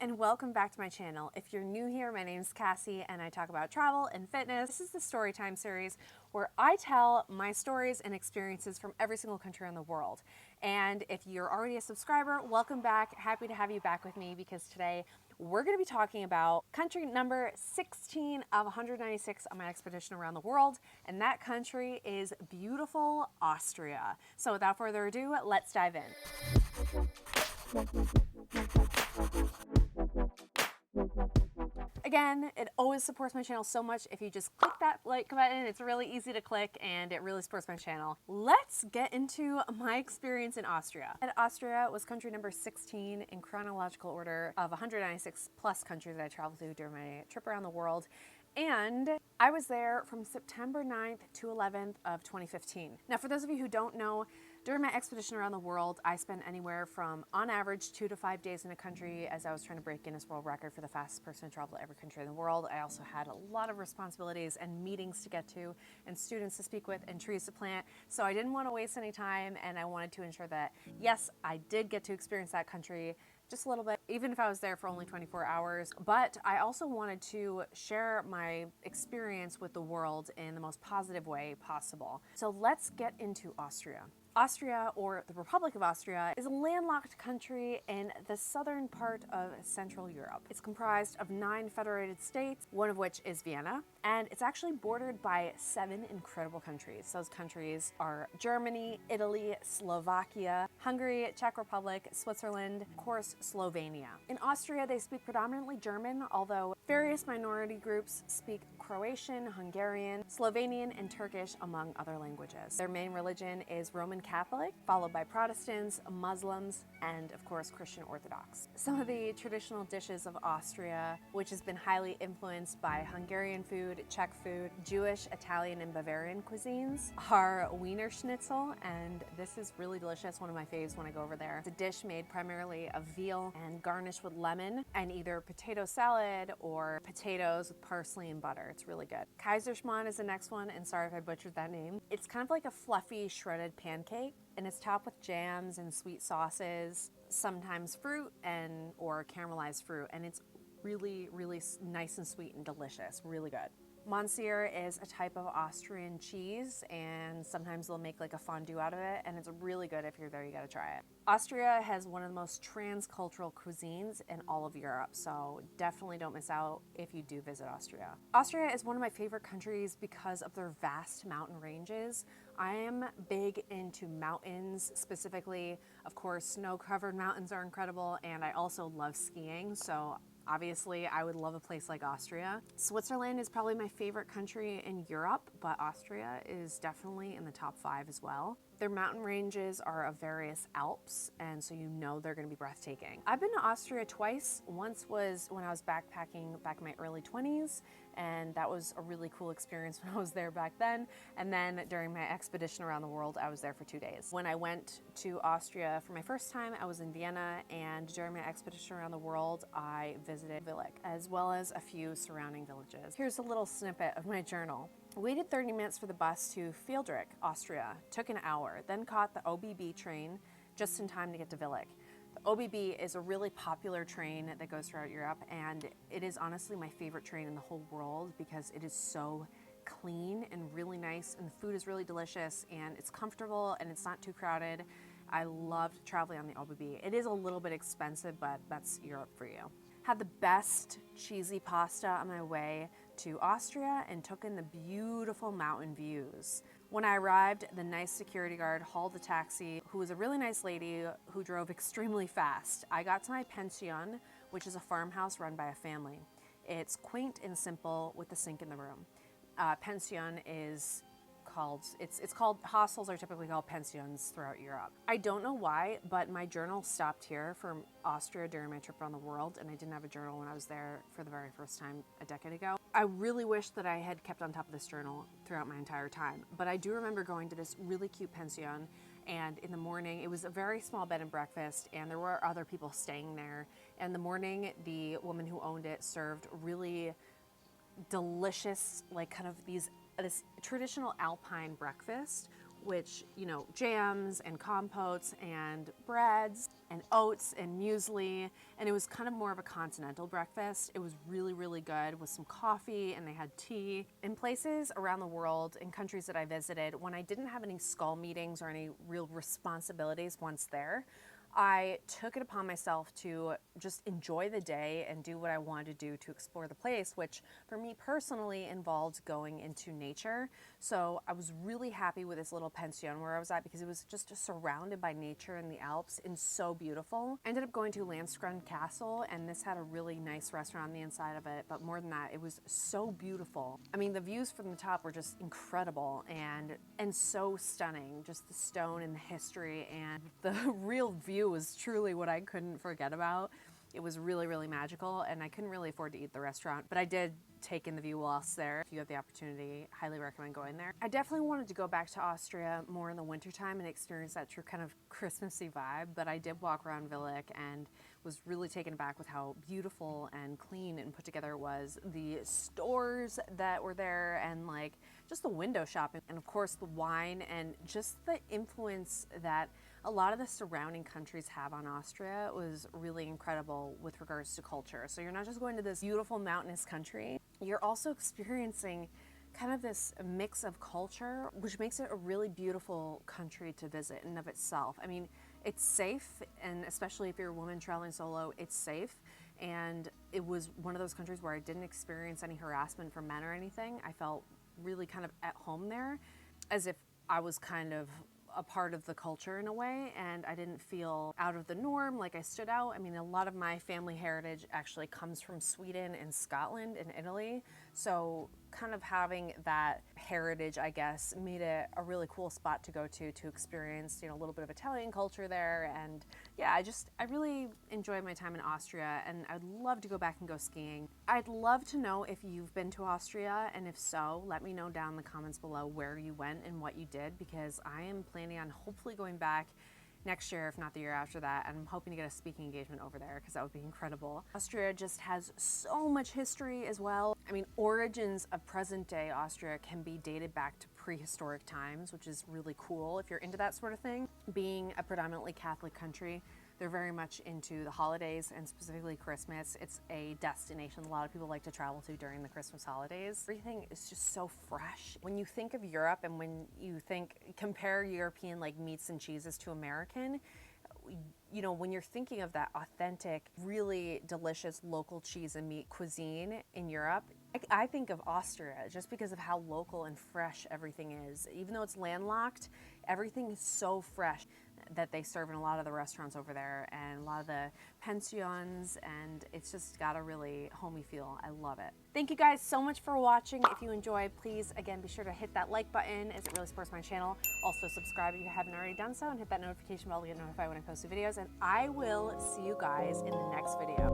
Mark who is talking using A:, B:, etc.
A: and welcome back to my channel. If you're new here, my name's Cassie and I talk about travel and fitness. This is the Storytime series where I tell my stories and experiences from every single country in the world. And if you're already a subscriber, welcome back. Happy to have you back with me because today we're going to be talking about country number 16 of 196 on my expedition around the world, and that country is beautiful Austria. So without further ado, let's dive in. Again, it always supports my channel so much if you just click that like button. It's really easy to click and it really supports my channel. Let's get into my experience in Austria. And Austria was country number 16 in chronological order of 196 plus countries that I traveled to during my trip around the world. And I was there from September 9th to 11th of 2015. Now, for those of you who don't know, during my expedition around the world, I spent anywhere from, on average, 2 to 5 days in a country as I was trying to break Guinness World Record for the fastest person to travel to every country in the world. I also had a lot of responsibilities and meetings to get to and students to speak with and trees to plant. So I didn't want to waste any time, and I wanted to ensure that, yes, I did get to experience that country just a little bit, even if I was there for only 24 hours. But I also wanted to share my experience with the world in the most positive way possible. So let's get into Austria. Austria, or the Republic of Austria, is a landlocked country in the southern part of Central Europe. It's comprised of 9 federated states, one of which is Vienna, and it's actually bordered by 7 incredible countries. Those countries are Germany, Italy, Slovakia, Hungary, Czech Republic, Switzerland, of course, Slovenia. In Austria, they speak predominantly German, although various minority groups speak Croatian, Hungarian, Slovenian, and Turkish, among other languages. Their main religion is Roman Catholic, followed by Protestants, Muslims, and of course Christian Orthodox. Some of the traditional dishes of Austria, which has been highly influenced by Hungarian food, Czech food, Jewish, Italian, and Bavarian cuisines, are Wiener Schnitzel, and this is really delicious, one of my faves when I go over there. It's a dish made primarily of veal and garnished with lemon and either potato salad or potatoes with parsley and butter. It's really good. Kaiserschmarrn is the next one, and sorry if I butchered that name. It's kind of like a fluffy shredded pancake, and it's topped with jams and sweet sauces, sometimes fruit and or caramelized fruit, and it's really nice and sweet and delicious. Really good. Monsieur is a type of Austrian cheese, and sometimes they'll make like a fondue out of it, and it's really good. If you're there, you gotta try it. Austria has one of the most transcultural cuisines in all of Europe, so definitely don't miss out if you do visit Austria. Austria is one of my favorite countries because of their vast mountain ranges. I am big into mountains, specifically, of course, snow-covered mountains are incredible, and I also love skiing, so obviously, I would love a place like Austria. Switzerland is probably my favorite country in Europe, but Austria is definitely in the top 5 as well. Their mountain ranges are of various Alps, and so you know they're going to be breathtaking. I've been to Austria twice. Once was when I was backpacking back in my early 20s, and that was a really cool experience when I was there back then. And then during my expedition around the world, I was there for 2 days. When I went to Austria for my first time, I was in Vienna, and during my expedition around the world, I visited Villach, as well as a few surrounding villages. Here's a little snippet of my journal. Waited 30 minutes for the bus to Feldrich, Austria. Took an hour, then caught the OBB train just in time to get to Villach. The OBB is a really popular train that goes throughout Europe, and it is honestly my favorite train in the whole world because it is so clean and really nice, and the food is really delicious, and it's comfortable, and it's not too crowded. I loved traveling on the OBB. It is a little bit expensive, but that's Europe for you. Had the best cheesy pasta on my way to Austria and took in the beautiful mountain views. When I arrived, the nice security guard hauled the taxi, who was a really nice lady who drove extremely fast. I got to my pension, which is a farmhouse run by a family. It's quaint and simple with a sink in the room. Pension is hostels are typically called pensions throughout Europe. I don't know why, but my journal stopped here from Austria during my trip around the world, and I didn't have a journal when I was there for the very first time a decade ago. I really wish that I had kept on top of this journal throughout my entire time, but I do remember going to this really cute pension, and in the morning, it was a very small bed and breakfast, and there were other people staying there. And in the morning, the woman who owned it served really delicious, like kind of this traditional alpine breakfast which, you know, jams and compotes and breads and oats and muesli. And it was kind of more of a continental breakfast. It was really, really good with some coffee, and they had tea. In places around the world, in countries that I visited, when I didn't have any skull meetings or any real responsibilities once there, I took it upon myself to just enjoy the day and do what I wanted to do to explore the place, which for me personally involved going into nature. So I was really happy with this little pension where I was at because it was just surrounded by nature in the Alps and so beautiful. I ended up going to Landskrona Castle, and this had a really nice restaurant on the inside of it, but more than that, it was so beautiful. I mean, the views from the top were just incredible and so stunning. Just the stone and the history, and the real view was truly what I couldn't forget about. It was really, really magical, and I couldn't really afford to eat at the restaurant, but I did take in the view whilst there. If you have the opportunity, highly recommend going there. I definitely wanted to go back to Austria more in the wintertime and experience that true kind of Christmassy vibe, but I did walk around Villach and was really taken aback with how beautiful and clean and put together it was. The stores that were there, and like just the window shopping, and of course the wine, and just the influence that a lot of the surrounding countries have on Austria was really incredible with regards to culture. So you're not just going to this beautiful mountainous country, you're also experiencing kind of this mix of culture, which makes it a really beautiful country to visit in and of itself. I mean, it's safe, and especially if you're a woman traveling solo, it's safe. And it was one of those countries where I didn't experience any harassment from men or anything. I felt really kind of at home there, as if I was kind of a part of the culture in a way, and I didn't feel out of the norm, like I stood out. I mean, a lot of my family heritage actually comes from Sweden and Scotland and Italy, so kind of having that heritage, I guess, made it a really cool spot to go to experience, you know, a little bit of Italian culture there. And yeah, I really enjoyed my time in Austria, and I'd love to go back and go skiing. I'd love to know if you've been to Austria, and if so, let me know down in the comments below where you went and what you did, because I am planning on hopefully going back next year, if not the year after that, and I'm hoping to get a speaking engagement over there because that would be incredible. Austria just has so much history as well. I mean, origins of present day Austria can be dated back to prehistoric times, which is really cool if you're into that sort of thing. Being a predominantly Catholic country, they're very much into the holidays, and specifically Christmas. It's a destination a lot of people like to travel to during the Christmas holidays. Everything is just so fresh. When you think of Europe, and when you compare European like meats and cheeses to American, you know, when you're thinking of that authentic, really delicious local cheese and meat cuisine in Europe, I think of Austria just because of how local and fresh everything is. Even though it's landlocked, everything is so fresh that they serve in a lot of the restaurants over there and a lot of the pensions, and it's just got a really homey feel. I love it. Thank you guys so much for watching. If you enjoyed, please again be sure to hit that like button as it really supports my channel. Also subscribe if you haven't already done so, and hit that notification bell to get notified when I post new videos, and I will see you guys in the next video.